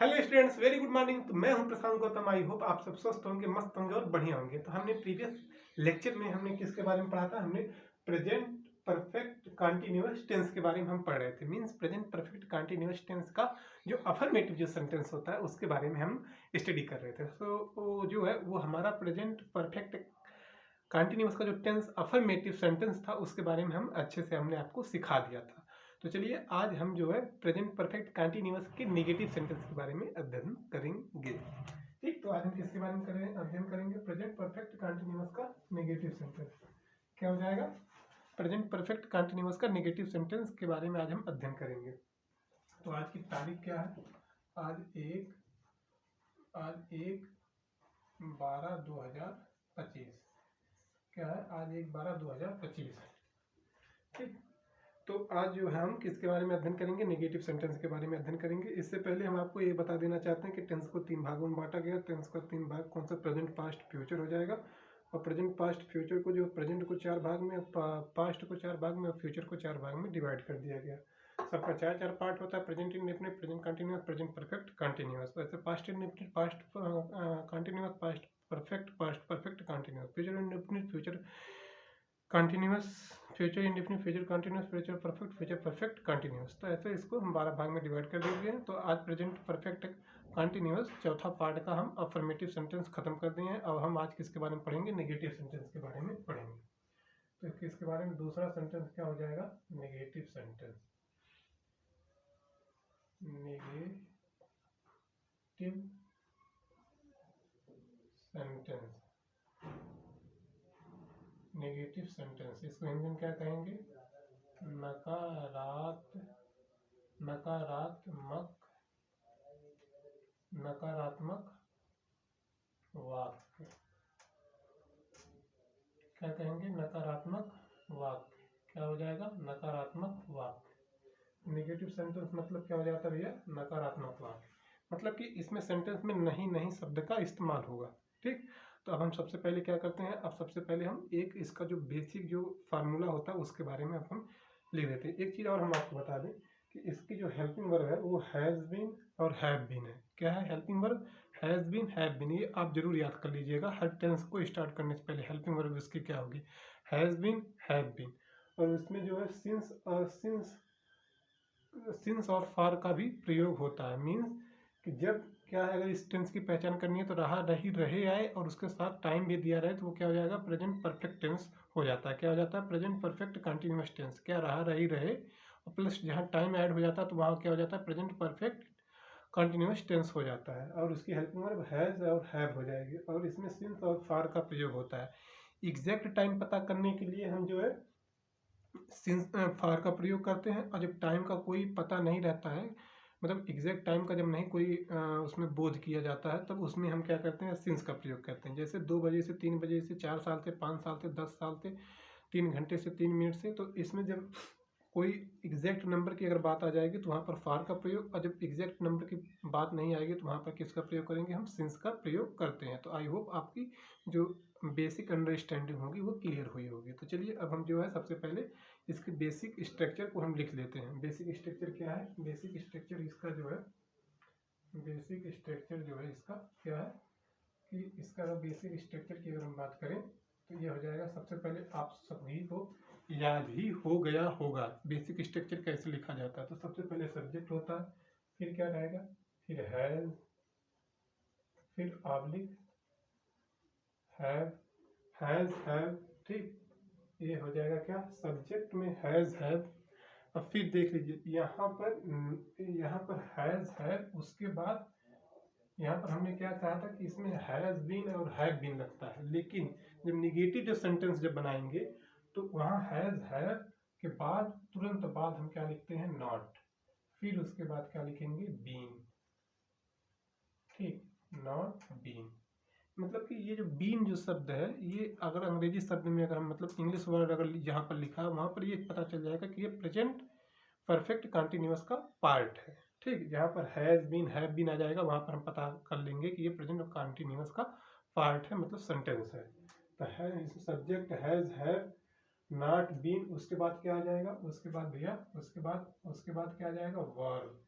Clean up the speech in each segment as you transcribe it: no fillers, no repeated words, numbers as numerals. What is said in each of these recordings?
Hello students, very good morning. तो मैं हूं प्रशांत गौतम। आई होप आप सब स्वस्थ होंगे, मस्त होंगे और बढ़िया होंगे। तो हमने प्रीवियस लेक्चर में हमने किसके बारे में पढ़ा था? हमने प्रेजेंट परफेक्ट कंटिन्यूअस टेंस के बारे में हम पढ़ रहे थे। Means present perfect continuous tense का जो अफर्मेटिव जो सेंटेंस होता है उसके बारे में हम स्टडी कर रहे थे। वो जो है वो हमारा प्रेजेंट परफेक्ट कंटिन्यूअस का जो टेंस अफर्मेटिव सेंटेंस था उसके बारे में हम अच्छे से हमने आपको सिखा दिया था। तो चलिए आज हम जो है प्रेजेंट परफेक्ट कंटिन्यूअस के नेगेटिव सेंटेंस के बारे में अध्ययन करेंगे। ठीक, तो आज हम किसके बारे में अध्ययन करेंगे? प्रेजेंट परफेक्ट कंटिन्यूअस का नेगेटिव सेंटेंस। क्या हो जाएगा? प्रेजेंट परफेक्ट कंटिन्यूअस का नेगेटिव सेंटेंस के बारे में आज हम अध्ययन करेंगे। तो आज की तारीख क्या है? आज एक 12/2025। क्या है? आज 1/12/2025। ठीक, तो आज जो है हम किसके बारे में अध्ययन करेंगे? नेगेटिव सेंटेंस के बारे में अध्ययन करेंगे। इससे पहले हम आपको ये बता देना चाहते हैं कि टेंस को 3 भागों में बांटा गया। टेंस का 3 भाग कौन सा? प्रेजेंट, पास्ट, फ्यूचर हो जाएगा। और प्रेजेंट, पास्ट, फ्यूचर को जो प्रेजेंट को 4 भाग में, पास्ट को 4 भाग में और फ्यूचर को 4 भाग में डिवाइड कर दिया गया। सबका 4 पार्ट होता है। Present indefinite, present continuous, present perfect, continuous. वैसे past indefinite, past continuous, past perfect, past perfect continuous. Future indefinite, future continuous, future indefinite, future continuous, future perfect continuous. तो ऐसे इसको हम 12 भाग में डिवाइड कर दिए हैं। तो आज प्रेजेंट परफेक्ट कंटिन्यूअस चौथा पार्ट का हम अफर्मेटिव सेंटेंस खत्म कर दिए हैं। अब हम आज किसके बारे में पढ़ेंगे? नेगेटिव सेंटेंस के बारे में पढ़ेंगे। तो किसके बारे में? दूसरा सेंटेंस क्या हो जाएगा? Negative sentence. Negative sentence, negative sentence इसको हिंदी में क्या कहेंगे? नकारात्मक वाक्य। क्या कहेंगे? नकारात्मक वाक्य। क्या हो जाएगा? नकारात्मक वाक्य। नेगेटिव सेंटेंस मतलब क्या हो जाता है भैया? नकारात्मक वाक्य। मतलब कि इसमें सेंटेंस में नहीं शब्द का इस्तेमाल होगा। ठीक, तो अब हम सबसे पहले क्या करते हैं? अब सबसे पहले हम एक इसका जो बेसिक जो फार्मूला होता है उसके बारे में अब हम लिख देते हैं। एक चीज़ और हम आपको बता दें कि इसकी जो हेल्पिंग वर्ब है वो हैज़ बीन और हैव बीन है। क्या है? Helping verb has been, have been. ये आप जरूर याद कर लीजिएगा। हर टेंस को स्टार्ट करने से पहले हेल्पिंग वर्ब इसकी क्या होगी? Has been, have been. और इसमें जो है सिंस और फॉर का भी प्रयोग होता है। मीन्स कि जब क्या है, अगर इस टेंस की पहचान करनी है तो रहे आए और उसके साथ टाइम भी दिया रहे तो वो क्या हो जाएगा? प्रेजेंट परफेक्ट टेंस हो जाता है। क्या हो जाता है? Present perfect continuous tense. क्या रहे और प्लस जहाँ टाइम ऐड हो जाता है तो वहाँ क्या हो जाता है? प्रेजेंट परफेक्ट कंटिन्यूअस टेंस हो जाता है। और उसकी हेल्पिंग वर्ब हैज़ और हैव हो जाएगी। और इसमें सिंस और फॉर का प्रयोग होता है। एग्जैक्ट टाइम पता करने के लिए हम जो है सिंस फॉर का प्रयोग करते हैं। और जब टाइम का कोई पता नहीं रहता है, मतलब एग्जैक्ट टाइम का जब नहीं कोई उसमें बोध किया जाता है, तब उसमें हम क्या करते हैं? सिंस का प्रयोग करते हैं। जैसे 2 बजे से 3 बजे से, 4 साल से 5 साल से, 10 साल से, 3 घंटे से 3 मिनट से। तो इसमें जब कोई एग्जैक्ट नंबर की अगर बात आ जाएगी तो वहाँ पर फॉर का प्रयोग, और जब एग्जैक्ट नंबर की बात नहीं आएगी तो वहाँ पर किसका प्रयोग करेंगे? हम सिंस का प्रयोग करते हैं। तो आई होप आपकी जो बेसिक अंडरस्टैंडिंग होगी वो क्लियर हुई होगी। तो चलिए अब हम जो है सबसे पहले इसके बेसिक स्ट्रक्चर को हम लिख लेते हैं। बेसिक स्ट्रक्चर क्या है? बेसिक स्ट्रक्चर इसका जो है, बेसिक स्ट्रक्चर जो है इसका क्या है कि इसका बेसिक स्ट्रक्चर की अगर हम बात करें तो ये हो जाएगा। सबसे पहले आप सभी को याद ही हो गया होगा बेसिक स्ट्रक्चर कैसे लिखा जाता है। तो सबसे पहले सब्जेक्ट होता है, फिर क्या रहेगा? फिर हैज, फिर ऑब्लिक हैव, हैव। ठीक, ये हो जाएगा क्या? सब्जेक्ट में हैज, हैव। अब फिर देख लीजिए यहाँ पर हैज, हैव। उसके बाद यहाँ पर हमने क्या कहा था कि इसमें हैज बीन और हैव बीन लगता है। लेकिन जब निगेटिव जो सेंटेंस जब बनाएंगे तो वहाँ हैज, हैव के बाद तुरंत बाद हम क्या लिखते हैं? नॉट। फिर उसके बाद क्या लिखेंगे? बीन। ठीक, नॉट बीन। मतलब कि ये जो बीन जो शब्द है, ये अगर अंग्रेजी शब्द में अगर हम मतलब इंग्लिश वर्ड अगर यहाँ पर लिखा है वहाँ पर ये पता चल जाएगा कि ये प्रेजेंट परफेक्ट कंटिन्यूअस का पार्ट है। ठीक, जहाँ पर हैज बीन, हैव बीन आ जाएगा वहाँ पर हम पता कर लेंगे कि ये प्रेजेंट कंटिन्यूअस का पार्ट है, मतलब सेंटेंस है। तो है subject has, have, not been, उसके बाद क्या आ जाएगा, उसके बाद भैया उसके बाद क्या आ जाएगा,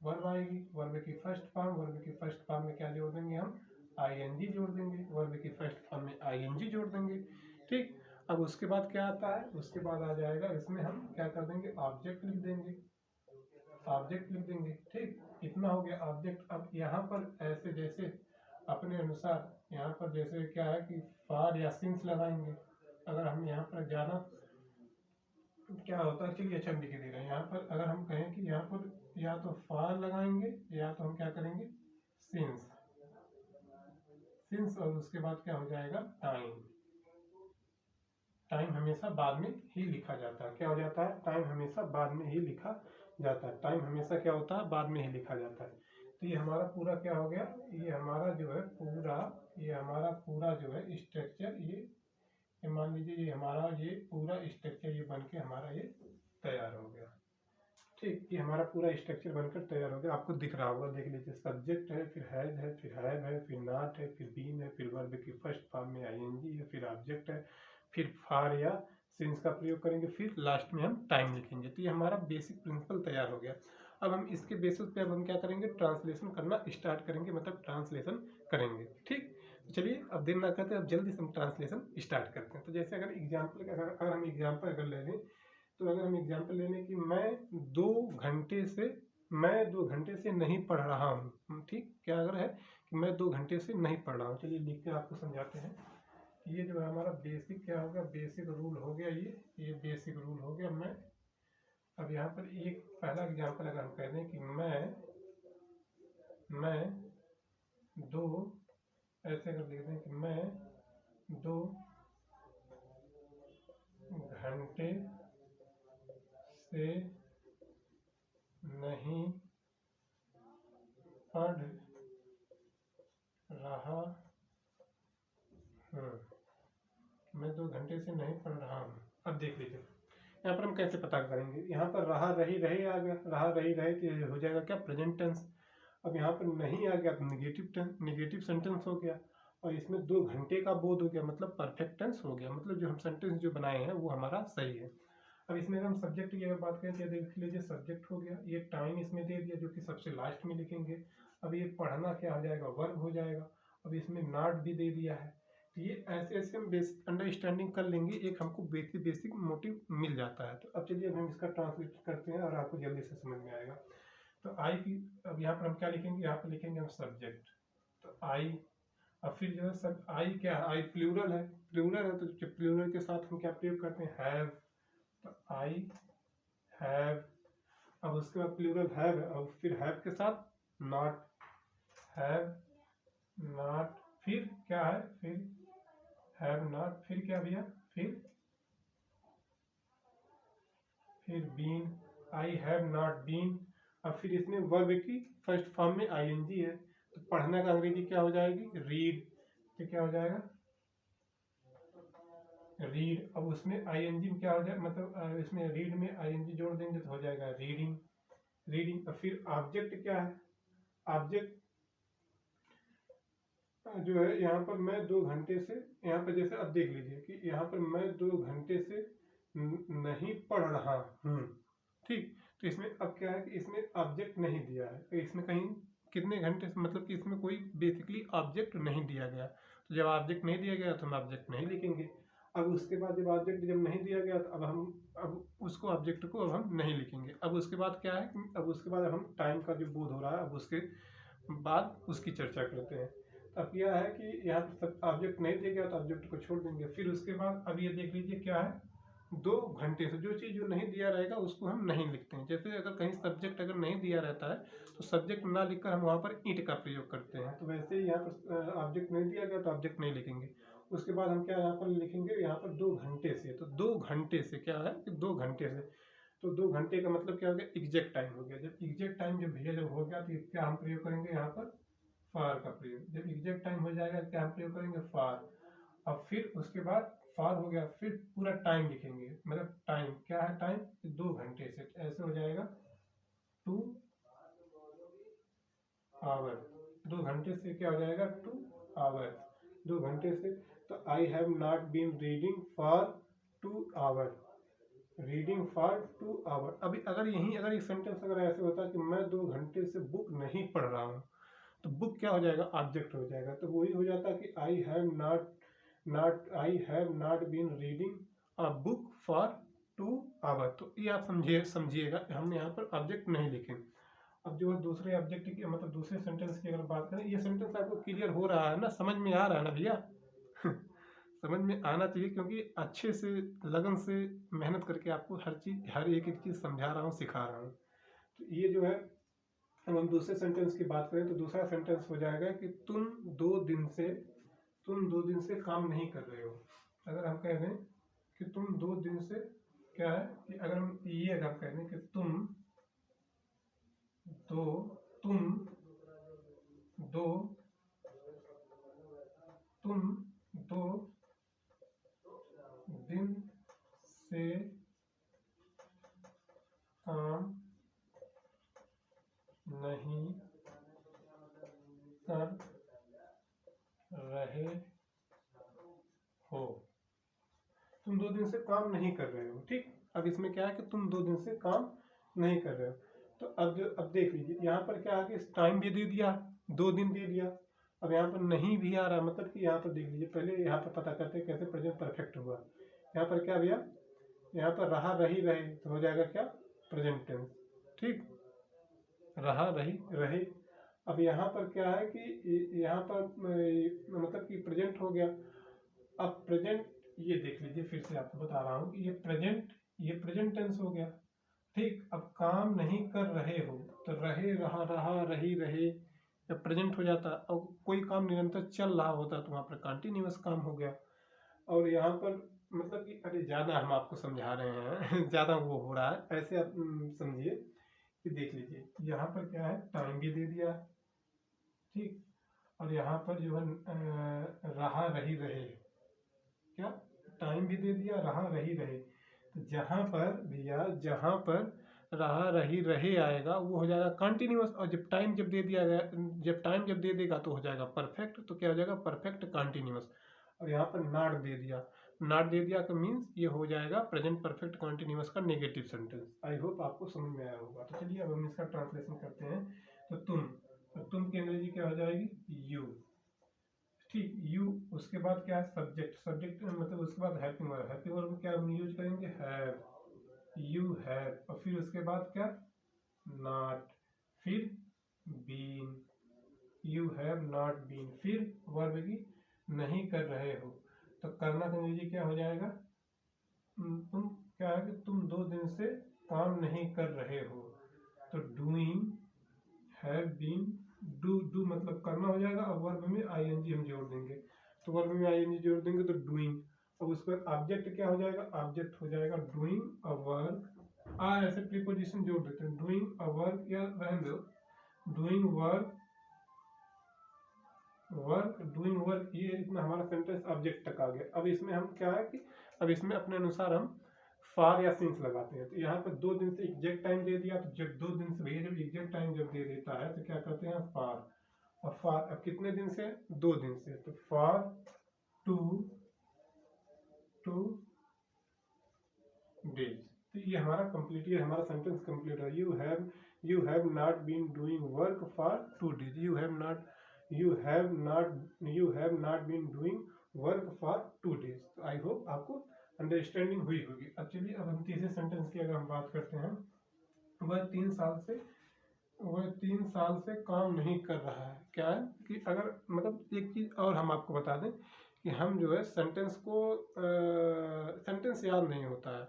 वर्ब आएगी। वर्ब की फर्स्ट फॉर्म में क्या जोड़ देंगे हम, आईएनजी जोड़ देंगे। वर्ब की फर्स्ट फॉर्म में आईएनजी जोड़ देंगे। ठीक, अब उसके बाद क्या आता है, उसके बाद आ जाएगा इसमें हम क्या कर देंगे, ऑब्जेक्ट लिख देंगे, ठीक, इतना हो गया ऑब्जेक्ट। अब यहाँ पर ऐसे जैसे अपने अनुसार यहाँ पर जैसे क्या है कि फॉर या सिंस लगाएंगे। अगर हम यहाँ पर ज़्यादा क्या होता है, चलिए अच्छा हम लिख दे रहे हैं। यहाँ पर अगर हम कहें कि यहाँ पर या तो फॉर लगाएंगे या तो हम क्या करेंगे, सिंस और उसके बाद क्या हो जाएगा, टाइम हमेशा बाद में ही लिखा जाता है। क्या हो जाता है, टाइम हमेशा बाद में ही लिखा जाता है। टाइम हमेशा क्या होता है, बाद में ही लिखा जाता है। तो ये हमारा पूरा क्या हो गया, ये हमारा जो है पूरा जो है स्ट्रक्चर, ये मान लीजिए ये हमारा ये पूरा स्ट्रक्चर ये बन के हमारा ये तैयार हो गया। ठीक, ये हमारा पूरा स्ट्रक्चर बनकर तैयार हो गया। आपको दिख रहा होगा, देख लीजिए, सब्जेक्ट है, फिर हैज है, फिर हैव है, फिर नॉट है, फिर बीन है, फिर वर्ब की फर्स्ट फॉर्म में आईएनजी है, फिर ऑब्जेक्ट है, फिर फॉर या सिंस का प्रयोग करेंगे, फिर लास्ट में हम टाइम लिखेंगे। तो ये हमारा बेसिक प्रिंसिपल तैयार हो गया। अब हम इसके बेसिस पे अब हम क्या करेंगे, ट्रांसलेशन करना स्टार्ट करेंगे, मतलब ट्रांसलेशन करेंगे। ठीक, तो चलिए अब देर ना करते, अब जल्दी से हम ट्रांसलेशन स्टार्ट करते हैं। तो जैसे अगर एग्जाम्पल अगर हम एग्जाम्पल अगर ले लें, तो अगर हम एग्जाम्पल ले लें कि मैं 2 घंटे से नहीं पढ़ रहा हूँ। ठीक, क्या अगर है कि मैं 2 घंटे से नहीं पढ़ रहा हूँ। चलिए लिख के आपको समझाते हैं। ये जो है हमारा बेसिक क्या होगा, बेसिक रूल हो गया, ये बेसिक रूल हो गया। मैं अब यहाँ पर एक पहला एग्जाम्पल अगर हम कह दें कि मैं 2 ऐसे अगर लिख दें कि मैं 2 घंटे से नहीं पढ़ रहा हूँ, मैं 2 घंटे से नहीं पढ़ रहा हूँ। अब देख लीजिए यहाँ पर हम कैसे पता करेंगे, यहाँ पर रहा रही रहे आ गया, रहा रही रहे तो ये हो जाएगा क्या, प्रेजेंट टेंस। अब यहाँ पर नहीं आ गया तो निगेटिव सेंटेंस हो गया, और इसमें 2 घंटे का बोध हो गया, मतलब परफेक्ट टेंस हो गया, मतलब जो हम सेंटेंस जो बनाए हैं वो हमारा सही है। अब इसमें अगर हम सब्जेक्ट की अगर बात करें तो देख लीजिए, सब्जेक्ट हो गया, ये टाइम इसमें दे दिया जो कि सबसे लास्ट में लिखेंगे। अब ये पढ़ना क्या हो जाएगा, वर्ब हो जाएगा। अब इसमें नॉट भी दे दिया है। तो ये ऐसे ऐसे हम अंडरस्टैंडिंग कर लेंगे, एक हमको बेसिक मोटिव मिल जाता है। तो अब चलिए अब हम इसका ट्रांसलेट करते हैं और आपको जल्दी से समझ में आएगा। तो आई की अब यहाँ पर हम क्या लिखेंगे, यहाँ पर लिखेंगे हम सब्जेक्ट, तो आई। अब फिर जो है सब आई क्या है, आई प्लूरल है, तो प्लूरल के साथ हम क्या प्रयोग करते हैं, हैव। तो आई हैव, अब उसके बाद प्लूरल हैव, और फिर हैव के साथ नॉट, हैव नॉट, फिर क्या है, फिर हैव नॉट, फिर क्या भैया, फिर been, I have not been. अब फिर इसमें वर्ब की फर्स्ट फॉर्म में आईएनजी है, तो पढ़ने का अंग्रेजी क्या हो जाएगी, रीड। तो क्या हो जाएगा, रीड। अब उसमें आईएनजी में क्या हो जाएगा, मतलब इसमें रीड में आईएनजी जोड़ देंगे तो हो जाएगा रीडिंग। अब फिर ऑब्जेक्ट क्या है, ऑब्जेक्ट जो है यहाँ पर मैं 2 घंटे से, यहाँ पर जैसे अब देख लीजिए कि यहाँ पर मैं 2 घंटे से नहीं पढ़ रहा हूँ। ठीक, तो इसमें अब क्या है कि इसमें ऑब्जेक्ट नहीं दिया है, तो इसमें कहीं कितने घंटे से, मतलब कि इसमें कोई बेसिकली ऑब्जेक्ट नहीं दिया गया। तो जब ऑब्जेक्ट नहीं दिया गया तो हम ऑब्जेक्ट नहीं लिखेंगे। अब उसके बाद जब ऑब्जेक्ट जब नहीं दिया गया तो अब उसको ऑब्जेक्ट को अब हम नहीं लिखेंगे। अब उसके बाद क्या है कि अब उसके बाद हम टाइम का जो बोध हो रहा है, अब उसके बाद उसकी चर्चा करते हैं। अब यह है कि यहाँ पर ऑब्जेक्ट नहीं दिया गया तो ऑब्जेक्ट को छोड़ देंगे। फिर उसके बाद अब ये देख लीजिए क्या है, 2 घंटे से जो चीज़ जो नहीं दिया रहेगा उसको हम नहीं लिखते हैं। जैसे अगर कहीं सब्जेक्ट अगर नहीं दिया रहता है तो सब्जेक्ट ना लिखकर हम वहाँ पर ईंट का प्रयोग करते हैं। तो वैसे ही यहाँ पर ऑब्जेक्ट नहीं दिया गया तो ऑब्जेक्ट नहीं लिखेंगे। उसके बाद हम क्या यहाँ पर लिखेंगे, यहाँ पर 2 घंटे से, तो 2 घंटे से क्या है कि 2 घंटे से, तो 2 घंटे का मतलब क्या हो गया, एग्जैक्ट टाइम हो गया। जब एग्जैक्ट टाइम जब भैया जब हो गया तो क्या हम प्रयोग करेंगे, यहाँ पर फार का प्रयोग। जब एग्जैक्ट टाइम हो जाएगा क्या हम प्रयोग करेंगे, फार। अब फिर उसके बाद फार हो गया, फिर पूरा टाइम लिखेंगे, मतलब टाइम क्या है, टाइम 2 घंटे से, ऐसे हो जाएगा 2 आवर। 2 घंटे से क्या हो जाएगा, 2 आवर, 2 घंटे से। तो I have not been reading for 2 hour, reading for 2 hour. अभी अगर एक सेंटेंस अगर ऐसे होता है कि मैं 2 घंटे से बुक नहीं पढ़ रहा हूँ, तो बुक क्या हो जाएगा, ऑब्जेक्ट हो जाएगा। तो वही हो जाता कि I have not been reading a book for 2 hour. तो ये आप समझिएगा हमने यहाँ पर ऑब्जेक्ट नहीं लिखे। अब जो है दूसरे ऑब्जेक्ट की मतलब दूसरे सेंटेंस की अगर बात करें, ये सेंटेंस आपको क्लियर हो रहा है ना, समझ में आ रहा है ना भैया? समझ में आना चाहिए, क्योंकि अच्छे से लगन से मेहनत करके आपको हर एक चीज़ समझा रहा हूँ, सिखा रहा हूँ। तो ये जो है, अब हम दूसरे सेंटेंस की बात करें तो दूसरा सेंटेंस हो जाएगा कि तुम 2 दिन से काम नहीं कर रहे हो। अगर हम कह दें कि तुम 2 दिन से, क्या है कि अगर हम कह दें कि तुम दो दिन से काम नहीं कर रहे हो। तुम 2 दिन से काम नहीं कर रहे हो, ठीक। अब इसमें क्या है कि तुम 2 दिन से काम नहीं कर रहे हो। तो अब देख लीजिए, यहाँ पर क्या है कि टाइम भी दे दिया, 2 दिन दे दिया। अब यहाँ पर नहीं भी आ रहा, मतलब कि यहाँ पर देख लीजिए, पहले यहाँ पर पता करते हैं कैसे प्रेजेंट परफेक्ट हुआ। यहाँ पर क्या भैया, यहाँ पर रहा रही रहे, तो हो जाएगा क्या, प्रेजेंट टेंस, ठीक। रहा रही रहे। अब यहाँ पर क्या है कि यहाँ पर मतलब कि प्रेजेंट हो गया। अब प्रेजेंट, ये देख लीजिए, फिर से आपको बता रहा हूँ कि ये प्रेजेंट टेंस हो गया, ठीक। अब काम नहीं कर रहे हो, तो रहे, रहा, रहा, रही, रहे, जब प्रेजेंट हो जाता और कोई काम निरंतर चल रहा होता तो वहाँ पर कंटिन्यूअस काम हो गया। और यहाँ पर मतलब कि अरे ज़्यादा हम आपको समझा रहे हैं ज़्यादा वो हो रहा है, ऐसे आप समझिए कि देख लीजिए, यहाँ पर क्या है, टाइम भी दे दिया, ठीक। और यहाँ पर जो है रहा रही रहे, क्या, टाइम भी दे दिया, रहा रही रहे। तो जहाँ पर भैया, जहाँ पर रहा रही रहे आएगा वो हो जाएगा कंटिन्यूअस, और जब टाइम जब दे दिया गया, जब दे देगा तो हो जाएगा परफेक्ट। तो क्या हो जाएगा, परफेक्ट कंटिन्यूअस। और यहाँ पर नॉट दे दिया का मीन्स ये हो जाएगा प्रेजेंट परफेक्ट कंटिन्यूअस का नेगेटिव सेंटेंस। आई होप आपको समझ में आया होगा। तो चलिए अब हम इसका ट्रांसलेशन करते हैं। तो तुम की अंग्रेजी क्या हो जाएगी, यू, ठीक। यू, उसके बाद क्या है, सब्जेक्ट मतलब उसके बाद हैप्पी वर्ब क्या हम यूज करेंगे, हैव, यू हैव। और फिर उसके बाद क्या, नॉट, फिर been, you have not been, फिर वर्ब की नहीं कर रहे हो। तो करना का अंग्रेजी क्या हो जाएगा, तुम क्या है कि तुम 2 दिन से काम नहीं कर रहे हो। तो डूइंग, हैव बीन, डू मतलब करना हो जाएगा, और वर्ब में आईएनजी हम जोड़ देंगे। तो वर्ब में आईएनजी जोड़ देंगे तो डूइंग। अब उसके बाद ऑब्जेक्ट क्या हो जाएगा, ऑब्जेक्ट हो जाएगा डूइंग अ वर्क। ऐसे प्रीपोजिशन जोड़ देते हैं, डूइंग अ वर्क, या रहने दो, डूइंग डूइंग वर्क, ये इतना हमारा सेंटेंस ऑब्जेक्ट तक आ गया। अब इसमें हम क्या है कि अब इसमें अपने अनुसार हम फार या सिंस लगाते हैं। तो यहाँ पर 2 दिन से एग्जैक्ट टाइम दे दिया, तो जब 2 दिन से भैया जब एग्जैक्ट टाइम जब दे देता है तो क्या करते हैं, फार। और फार अब कितने दिन से, 2 दिन से, तो फार टू डेज। तो ये हमारा कंप्लीट, ये हमारा सेंटेंस कंप्लीट है। You have not been doing work for 2 days. You have not been doing work for 2 days. तो आई होप आपको अंडरस्टैंडिंग हुई होगी। अब चलिए अब हम तीसरे सेंटेंस की अगर हम बात करते हैं, वह 3 साल से काम नहीं कर रहा है। क्या है कि अगर मतलब एक चीज़ और हम आपको बता दें कि हम जो है सेंटेंस याद नहीं होता है,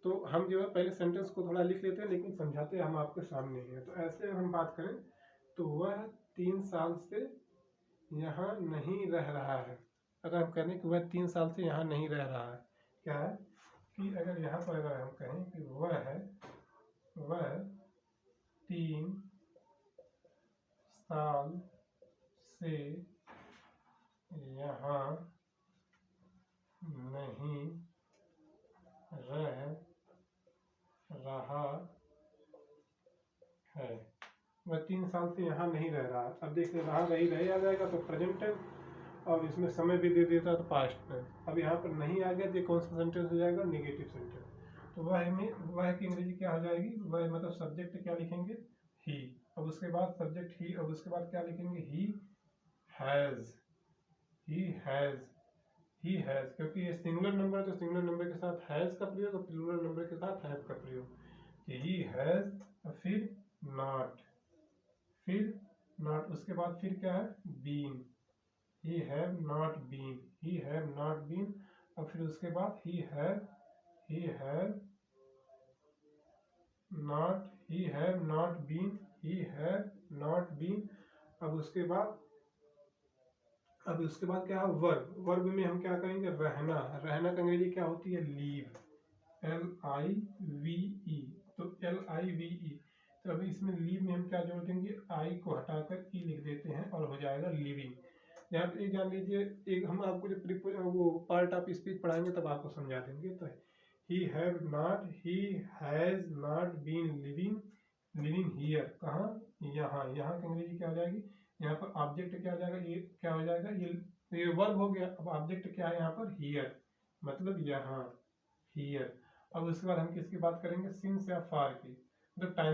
तो हम जो है पहले सेंटेंस को थोड़ा लिख लेते हैं, लेकिन समझाते हम आपके सामने ही है। तो ऐसे हम बात करें तो वह 3 साल से यहाँ नहीं रह रहा है। अगर हम कहें कि वह 3 साल से यहाँ नहीं रह रहा है, क्या है कि अगर यहाँ पर अगर हम कहें कि वह 3 साल से यहाँ नहीं रह रहा है, वह 3 साल से यहाँ नहीं रह रहा है। अब देखिए रहा रही आ जाएगा तो प्रेजेंट टेंस, और इसमें समय भी दे देता तो पास्ट टेंस। अब यहाँ पर नहीं आ गया तो कौन सा सेंटेंस हो जाएगा, नेगेटिव सेंटेंस। तो वह की अंग्रेजी क्या हो जाएगी, वह मतलब सब्जेक्ट क्या लिखेंगे, ही। अब उसके बाद सब्जेक्ट ही, अब उसके बाद क्या लिखेंगे, he has, he has, he has, क्योंकि ये सिंगुलर नंबर है तो सिंगुलर नंबर के साथ हैज का प्रयोग और प्लूरल नंबर के साथ हैव का प्रयोग। ही हैज, फिर नॉट, फिर नॉट, उसके बाद फिर क्या है, been, he have not been, he have not been. और फिर उसके बाद he have not, he have not been, he have not been. अब उसके बाद क्या है, वर्ब। वर्ब में हम क्या करेंगे, रहना। रहना का अंग्रेजी क्या होती है, लीव, LIVE। तो LIVE, तो अभी इसमें लीव में हम क्या जोड़ देंगे, आई को हटाकर ई लिख देते हैं और हो जाएगा लिविंग। यहाँ पे एक जान लीजिए, एक हम आपको जब वो पार्ट ऑफ स्पीच पढ़ाएंगे तब आपको समझा देंगे। तो he has not been living here, कहाँ, यहाँ। यहाँ की अंग्रेजी क्या हो जाएगी, यहाँ पर ऑब्जेक्ट क्या हो जाएगा, ये क्या हो जाएगा, ये वर्ब हो गया। अब ऑब्जेक्ट क्या है यहाँ पर, हियर, मतलब यहाँ, हियर। अब उसके बाद हम किसकी बात करेंगे, सिंस या फार की, मतलब टाइम